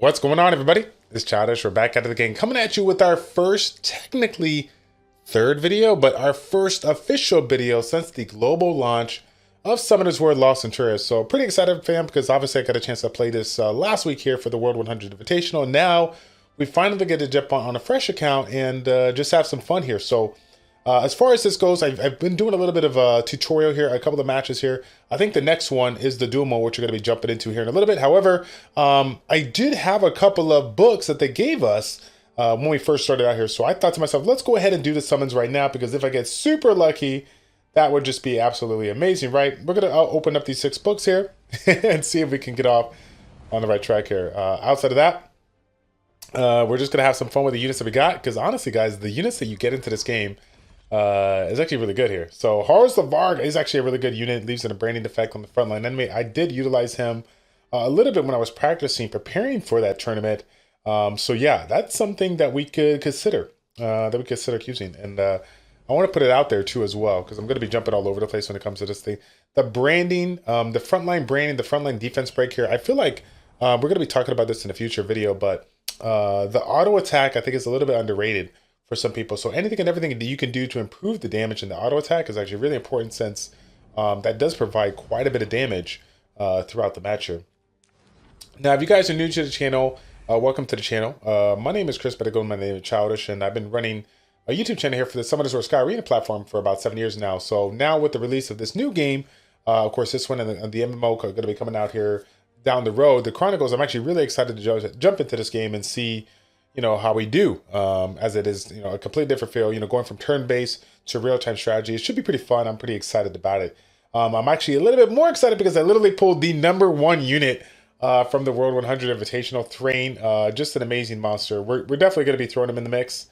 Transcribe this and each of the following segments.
What's going on, everybody? It's Childish. We're back out of the game, coming at you with our first, technically third video, but our first official video since the global launch of Summoner's War Lost Centuria. So pretty excited, fam, because obviously I got a chance to play this last week here for the World 100 Invitational. Now we finally get to jump on a fresh account and just have some fun here. So as far as this goes, I've been doing a little bit of a tutorial here, a couple of matches here. I think the next one is the duel mode, which we're going to be jumping into here in a little bit. However, I did have a couple of books that they gave us when we first started out here. So I thought to myself, let's go ahead and do the summons right now, because if I get super lucky, that would just be absolutely amazing, right? We're going to open up these 6 books here and see if we can get off on the right track here. Outside of that, we're just going to have some fun with the units that we got, because honestly, guys, the units that you get into this game is actually really good here. So Horus the Varg is actually a really good unit. Leaves a branding effect on the frontline enemy. I did utilize him a little bit when I was practicing, preparing for that tournament. So yeah, that's something that we could consider, using. And I want to put it out there too as well, because I'm going to be jumping all over the place when it comes to this thing. The branding, the frontline branding, the frontline defense break here. I feel like we're going to be talking about this in a future video, but the auto attack I think is a little bit underrated for some people. So anything and everything that you can do to improve the damage in the auto attack is actually really important, since that does provide quite a bit of damage throughout the match here. Now, if you guys are new to the channel, welcome to the channel. My name is Chris, but I go by my name is Childish, and I've been running a YouTube channel here for the Summoners War Sky Arena platform for about 7 years now. So now with the release of this new game, of course, this one and the MMO are going to be coming out here down the road, the Chronicles, I'm actually really excited to jump into this game and see, how we do, as it is, a completely different feel, going from turn-based to real-time strategy. It should be pretty fun. I'm pretty excited about it. I'm actually a little bit more excited because I literally pulled the #1 unit from the World 100 Invitational, Thrain. Just an amazing monster. We're definitely going to be throwing him in the mix.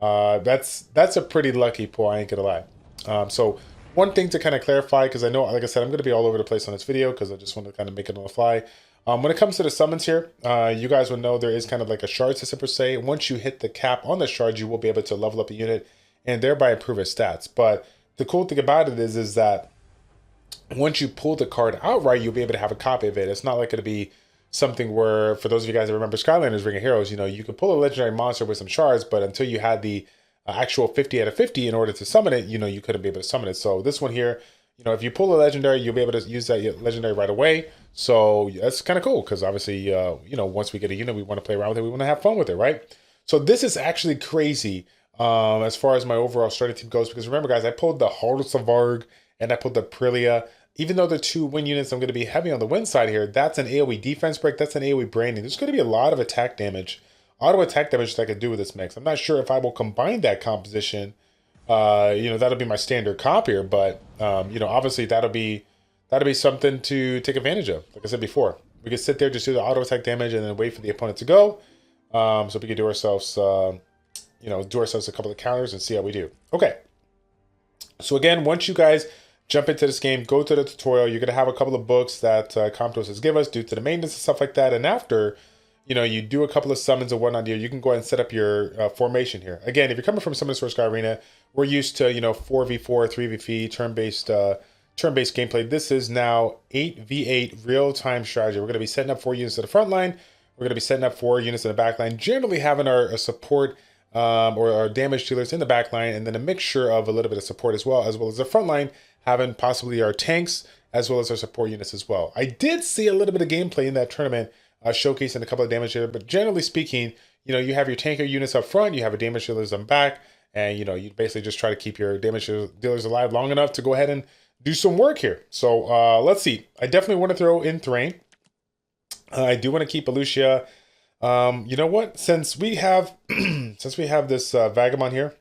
That's a pretty lucky pull, I ain't gonna lie. So one thing to kind of clarify, because I know, like I said, I'm going to be all over the place on this video, because I just want to kind of make it on the fly. When it comes to the summons here, you guys will know there is kind of like a shard system per se. Once you hit the cap on the shard, you will be able to level up a unit and thereby improve its stats. But the cool thing about it is that once you pull the card outright, you'll be able to have a copy of it. It's not like it'll be something where, for those of you guys that remember Skylanders Ring of Heroes, you can pull a legendary monster with some shards, but until you had the actual 50 out of 50 in order to summon it, you couldn't be able to summon it. So this one here, if you pull a legendary, you'll be able to use that legendary right away. So that's kind of cool, because obviously, once we get a unit, we want to play around with it. We want to have fun with it, right? So this is actually crazy as far as my overall starting team goes, because remember, guys, I pulled the Horus of Varg and I pulled the Aprilia. Even though the 2 win units, I'm going to be heavy on the win side here, that's an AoE defense break, that's an AoE branding. There's going to be a lot of attack damage, auto attack damage that I could do with this mix. I'm not sure if I will combine that composition. That'll be my standard comp here, but obviously that'll be something to take advantage of. Like I said before, we could sit there, just do the auto attack damage, and then wait for the opponent to go. So we could do ourselves, a couple of counters and see how we do. Okay. So again, once you guys jump into this game, go to the tutorial. You're gonna have a couple of books that Comptos has given us due to the maintenance and stuff like that. And after, you do a couple of summons and whatnot here, you can go ahead and set up your formation here. Again, if you're coming from Summoners War Sky Arena, we're used to 4v4, 3v3, turn-based gameplay. This is now 8v8 real-time strategy. We're going to be setting up 4 units to the front line. We're going to be setting up 4 units in the back line, generally having our support or our damage dealers in the back line, and then a mixture of a little bit of support as well as the front line, having possibly our tanks as well as our support units as well. I did see a little bit of gameplay in that tournament, showcasing a couple of damage dealers, but generally speaking, you have your tanker units up front, you have your damage dealers on back, and you basically just try to keep your damage dealers alive long enough to go ahead and do some work here. So let's see. I definitely want to throw in Thrain. I do want to keep Alucia. You know what? Since we have this Vagabond here,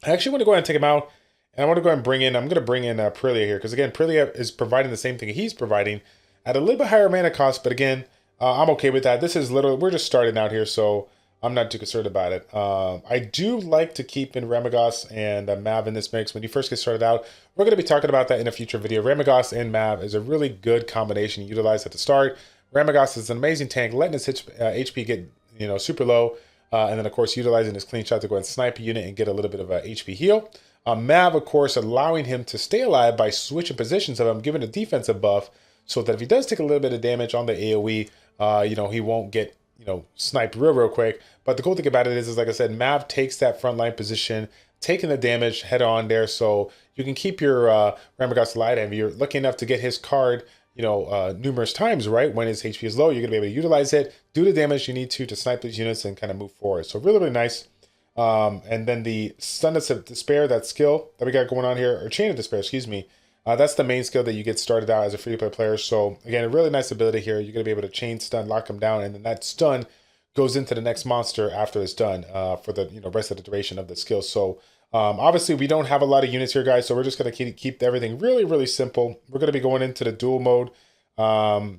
I actually want to go ahead and take him out, and I want to go ahead and bring in. I'm going to bring in Aprilia here, because again, Aprilia is providing the same thing he's providing at a little bit higher mana cost. But again, I'm okay with that. This is literally, we're just starting out here, so I'm not too concerned about it. I do like to keep in Ramagos and Mav in this mix. When you first get started out, we're going to be talking about that in a future video. Ramagos and Mav is a really good combination to utilize at the start. Ramagos is an amazing tank, letting his HP get super low, and then of course utilizing his clean shot to go and snipe a unit and get a little bit of a HP heal. Mav, of course, allowing him to stay alive by switching positions of him, giving a defensive buff, so that if he does take a little bit of damage on the AoE, he won't get snipe real quick. But the cool thing about it is like I said, Mav takes that front line position, taking the damage head on there, so you can keep your Ramagos alive. And if you're lucky enough to get his card, numerous times, right? When his HP is low, you're gonna be able to utilize it, do the damage you need to snipe these units and kind of move forward. So really nice. And then the Stun of Despair, that skill that we got going on here, or Chain of Despair, excuse me. That's the main skill that you get started out as a free-to-play player. So again, a really nice ability here. You're gonna be able to chain stun, lock them down, and then that stun goes into the next monster after it's done for the rest of the duration of the skill. So obviously we don't have a lot of units here, guys, so we're just gonna keep everything really simple. We're gonna be going into the duel mode.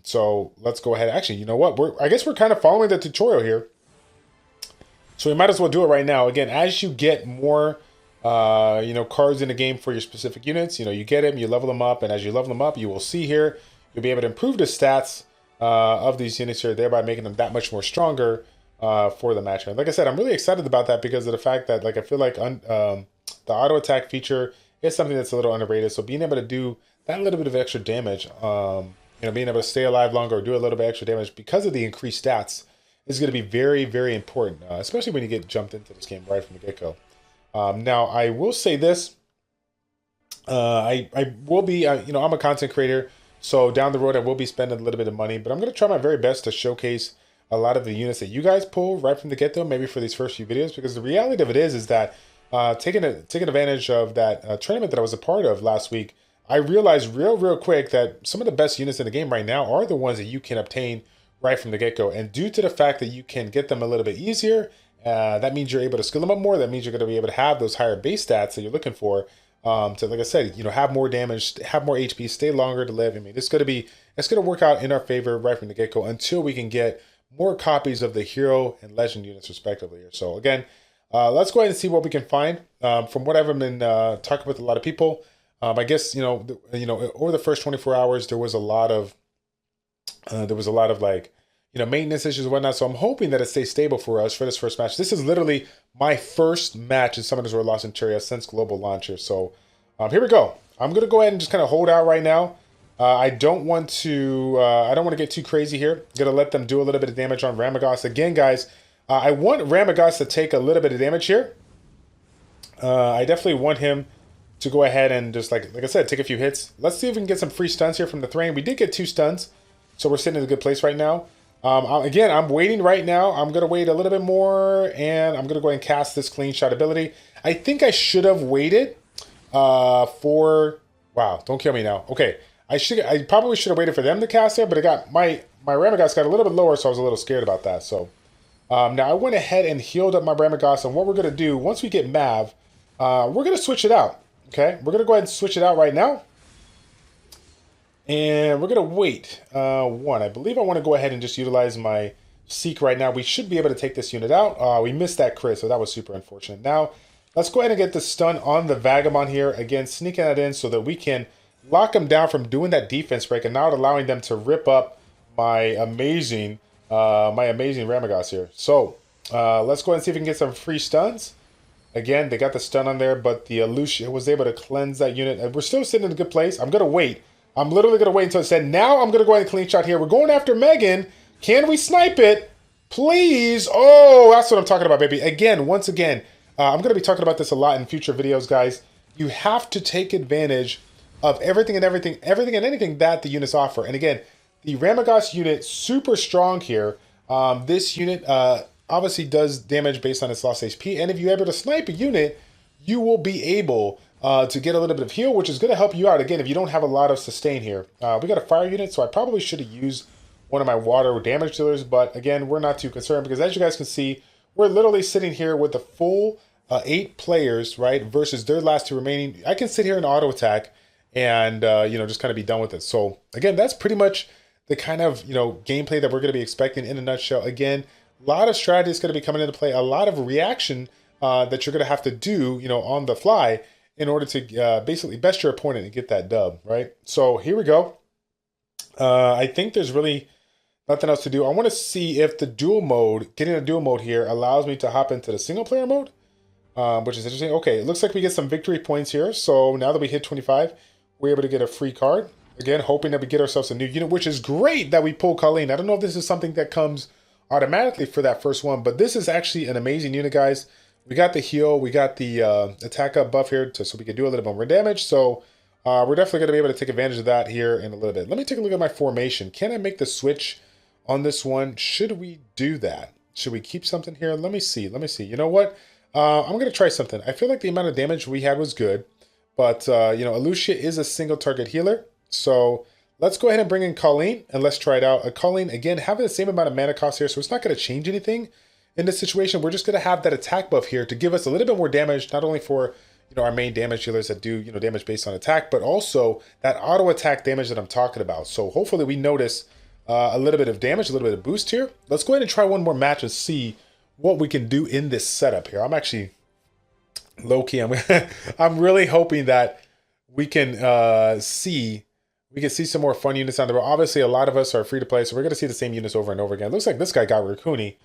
So let's go ahead. Actually, you know what? I guess we're kind of following the tutorial here. So we might as well do it right now. Again, as you get more cards in the game for your specific units, you get them, you level them up, and as you level them up, you will see here, you'll be able to improve the stats of these units here, thereby making them that much more stronger for the match. And like I said, I'm really excited about that because of the fact that I feel like the auto attack feature is something that's a little underrated. So being able to do that little bit of extra damage, being able to stay alive longer or do a little bit extra damage because of the increased stats is going to be very important, especially when you get jumped into this game right from the get-go. Now, I will say this. I will be, I'm a content creator, so down the road I will be spending a little bit of money, but I'm going to try my very best to showcase a lot of the units that you guys pull right from the get-go, maybe for these first few videos, because the reality of it is that taking advantage of that tournament that I was a part of last week, I realized real quick that some of the best units in the game right now are the ones that you can obtain right from the get-go. And due to the fact that you can get them a little bit easier, that means you're able to skill them up more. That means you're going to be able to have those higher base stats that you're looking for to, like I said, have more damage, have more HP, stay longer to live. I mean, it's going to work out in our favor right from the get-go until we can get more copies of the hero and legend units respectively. So again, let's go ahead and see what we can find. From what I've been talking with a lot of people, I guess over the first 24 hours there was a lot of maintenance issues and whatnot. So I'm hoping that it stays stable for us for this first match. This is literally my first match in Summoners War Lost Centuria since global launch here. So here we go. I'm gonna go ahead and just kind of hold out right now. I don't want to get too crazy here. I'm gonna let them do a little bit of damage on Ramagos. Again, guys, I want Ramagos to take a little bit of damage here. I definitely want him to go ahead and just like I said, take a few hits. Let's see if we can get some free stuns here from the Thrain. We did get 2 stuns, so we're sitting in a good place right now. Again, I'm waiting right now. I'm going to wait a little bit more, and I'm going to go ahead and cast this clean shot ability. I think I should have waited for... Wow, don't kill me now. Okay, I probably should have waited for them to cast there, but it got my Ramagos got a little bit lower, so I was a little scared about that. So now I went ahead and healed up my Ramagos, and what we're going to do, once we get Mav, we're going to switch it out. Okay, we're going to go ahead and switch it out right now. And we're going to wait. I believe I want to go ahead and just utilize my Seek right now. We should be able to take this unit out. We missed that crit, so that was super unfortunate. Now, let's go ahead and get the stun on the Vagabond here. Again, sneaking that in so that we can lock them down from doing that defense break and not allowing them to rip up my amazing Ramagos here. So, let's go ahead and see if we can get some free stuns. Again, they got the stun on there, but the Lucian was able to cleanse that unit. And we're still sitting in a good place. I'm going to wait. I'm literally going to wait until it said, now I'm going to go ahead and clean shot here. We're going after Megan. Can we snipe it? Please. Oh, that's what I'm talking about, baby. Again, once again, I'm going to be talking about this a lot in future videos, guys. You have to take advantage of everything and anything that the units offer. And again, the Ramagos unit, super strong here. This unit obviously does damage based on its lost HP. And if you're able to snipe a unit, you will be able to get a little bit of heal, which is going to help you out. Again, if you don't have a lot of sustain here. We got a fire unit, so I probably should have used one of my water damage dealers. But again, we're not too concerned because as you guys can see, we're literally sitting here with the full 8 players, right? Versus their last 2 remaining. I can sit here and auto attack and, just kind of be done with it. So again, that's pretty much the kind of, gameplay that we're going to be expecting in a nutshell. Again, a lot of strategy is going to be coming into play, a lot of reaction that you're going to have to do, on the fly in order to basically best your opponent and get that dub, right? So here we go. I think there's really nothing else to do. I want to see if the dual mode, getting a dual mode here allows me to hop into the single player mode, which is interesting. Okay, it looks like we get some victory points here. So now that we hit 25, we're able to get a free card. Again, hoping that we get ourselves a new unit, which is great that we pull Colleen. I don't know if this is something that comes automatically for that first one. But this is actually an amazing unit, guys. We got the heal, we got the attack up buff here so we can do a little bit more damage. So we're definitely going to be able to take advantage of that here in a little bit. Let me take a look at my formation. Can I make the switch on this one? Should we do that? Should we keep something here? Let me see. You know what? I'm going to try something. I feel like the amount of damage we had was good. But, you know, Lucia is a single target healer. So let's go ahead and bring in Colleen and let's try it out. Colleen, again, having the same amount of mana cost here. So it's not going to change anything in this situation. We're just going to have that attack buff here to give us a little bit more damage, not only for, you know, our main damage healers that do, you know, damage based on attack, but also that auto attack damage that I'm talking about. So hopefully we notice a little bit of damage, a little bit of boost here. Let's go ahead and try one more match and see what we can do in this setup here. I'm actually low-key. I'm really hoping that we can see some more fun units on the road. Obviously, a lot of us are free to play, so we're going to see the same units over and over again. It looks like this guy got Rakuni,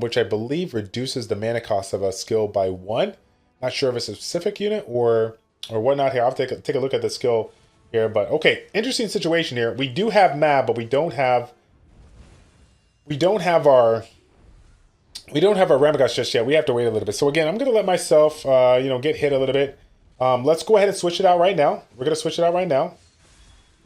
which I believe reduces the mana cost of a skill by 1. Not sure if it's a specific unit or whatnot here. I'll take a look at the skill here. But okay, interesting situation here. We do have Mab, but we don't have our Ramagos just yet. We have to wait a little bit. So again, I'm going to let myself, you know, get hit a little bit. Let's go ahead and switch it out right now. We're going to switch it out right now.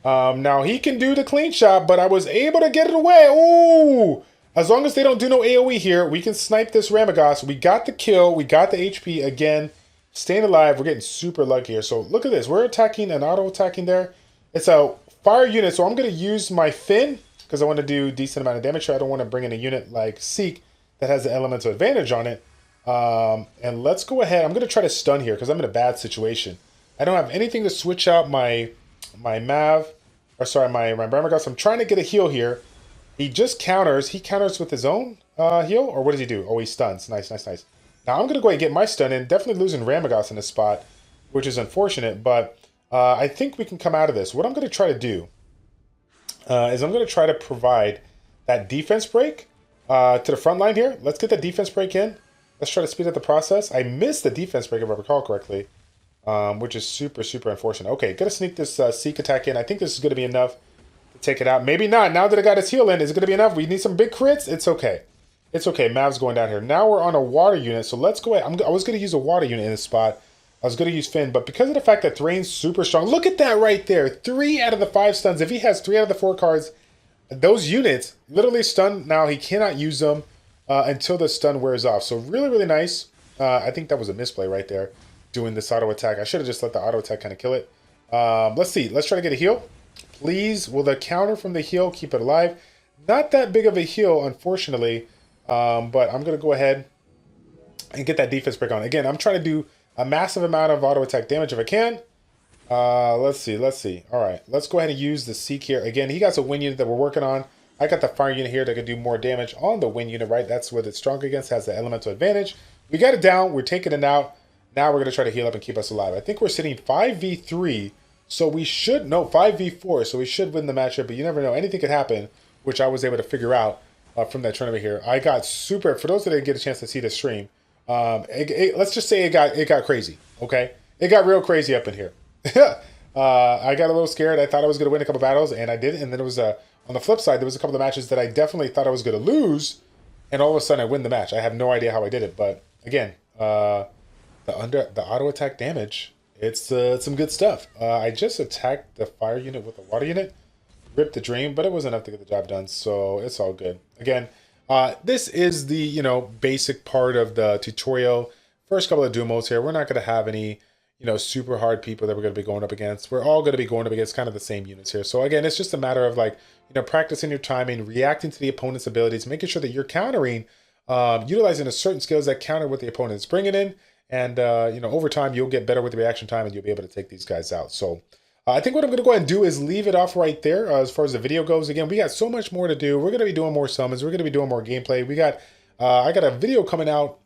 Now he can do the clean shot, but I was able to get it away. Ooh! As long as they don't do no AoE here, we can snipe this Ramagos. We got the kill. We got the HP again. Staying alive. We're getting super lucky here. So look at this. We're attacking and auto-attacking there. It's a fire unit, so I'm going to use my Finn because I want to do a decent amount of damage here. I don't want to bring in a unit like Seek that has the elemental advantage on it. And let's go ahead. I'm going to try to stun here because I'm in a bad situation. I don't have anything to switch out my Mav, or sorry, my Ramagos. I'm trying to get a heal here. He just counters. He counters with his own heal, or what does he do? Oh, he stuns. Nice. Now I'm going to go ahead and get my stun in. Definitely losing Ramagos in this spot, which is unfortunate, but I think we can come out of this. What I'm going to try to do is I'm going to try to provide that defense break to the front line here. Let's get the defense break in. Let's try to speed up the process. I missed the defense break if I recall correctly, which is super unfortunate. Okay, going to sneak this Seek attack in. I think this is going to be enough to take it out. Maybe not. Now that I got his heal in, is it going to be enough? We need some big crits. It's okay. It's okay. Mav's going down here. Now we're on a water unit, so let's go ahead. I was going to use a water unit in this spot. I was going to use Finn, but because of the fact that Thrain's super strong, look at that right there. 3 out of the 5 stuns. If he has 3 out of the 4 cards, those units literally stun. Now he cannot use them until the stun wears off. So really nice. I think that was a misplay right there, doing this auto attack. I should have just let the auto attack kind of kill it. Let's see. Let's try to get a heal. Please, will the counter from the heal keep it alive? Not that big of a heal, unfortunately. But I'm going to go ahead and get that defense break on. Again, I'm trying to do a massive amount of auto attack damage if I can. Let's see. All right, let's go ahead and use the Seek here. Again, he got a wind unit that we're working on. I got the fire unit here that can do more damage on the wind unit, right? That's what it's strong against, has the elemental advantage. We got it down. We're taking it out. Now we're going to try to heal up and keep us alive. I think we're sitting 5v3, so we should, no, 5v4, so we should win the matchup, but you never know. Anything could happen, which I was able to figure out from that tournament here. I got super, for those that didn't get a chance to see the stream, let's just say it got crazy, okay? It got real crazy up in here. I got a little scared. I thought I was going to win a couple battles, and I did. And then it was on the flip side, there was a couple of matches that I definitely thought I was going to lose, and all of a sudden I win the match. I have no idea how I did it, but again, the auto attack damage, it's some good stuff. I just attacked the fire unit with the water unit, ripped the dream, but it wasn't enough to get the job done, so it's all good. Again, this is the basic part of the tutorial. First couple of duo modes here. We're not going to have any super hard people that we're going to be going up against. We're all going to be going up against kind of the same units here. So again, it's just a matter of practicing your timing, reacting to the opponent's abilities, making sure that you're countering, utilizing a certain skills that counter what the opponent is bringing in. And, over time, you'll get better with the reaction time and you'll be able to take these guys out. So I think what I'm going to go ahead and do is leave it off right there as far as the video goes. Again, we got so much more to do. We're going to be doing more summons. We're going to be doing more gameplay. We got, I got a video coming out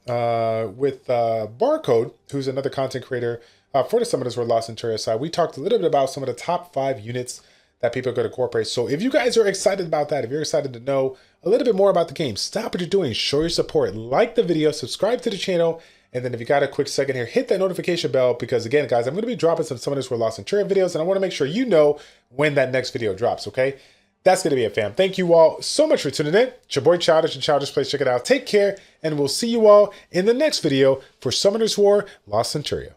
with Barcode, who's another content creator for the Summoners Were Lost Centuria side. We talked a little bit about some of the top 5 units that people are going to incorporate. So if you guys are excited about that, if you're excited to know a little bit more about the game, stop what you're doing, show your support, like the video, subscribe to the channel, and then if you got a quick second here, hit that notification bell because again, guys, I'm going to be dropping some Summoners Were Lost Centuria videos and I want to make sure you know when that next video drops, okay? That's going to be it, fam. Thank you all so much for tuning in. It's your boy Childish and Childish Plays. Check it out. Take care, and we'll see you all in the next video for Summoner's War Lost Centuria.